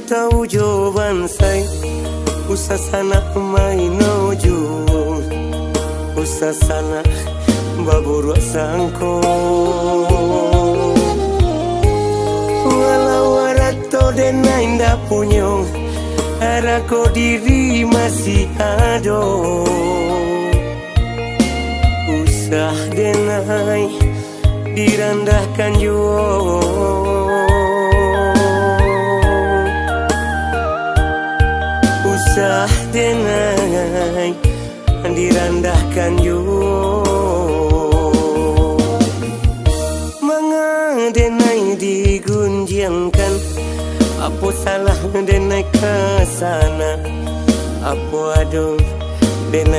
tahu jawaban saya. Usah sana main nojo, usah sana baburu sangko. Walau warato denai ndak punya, harako diri masih ada. Usah denai direndahkan jua. Usah denai direndahkan jua. Manga denai digunjangkan, apa salah denai ke sana, apa ada denai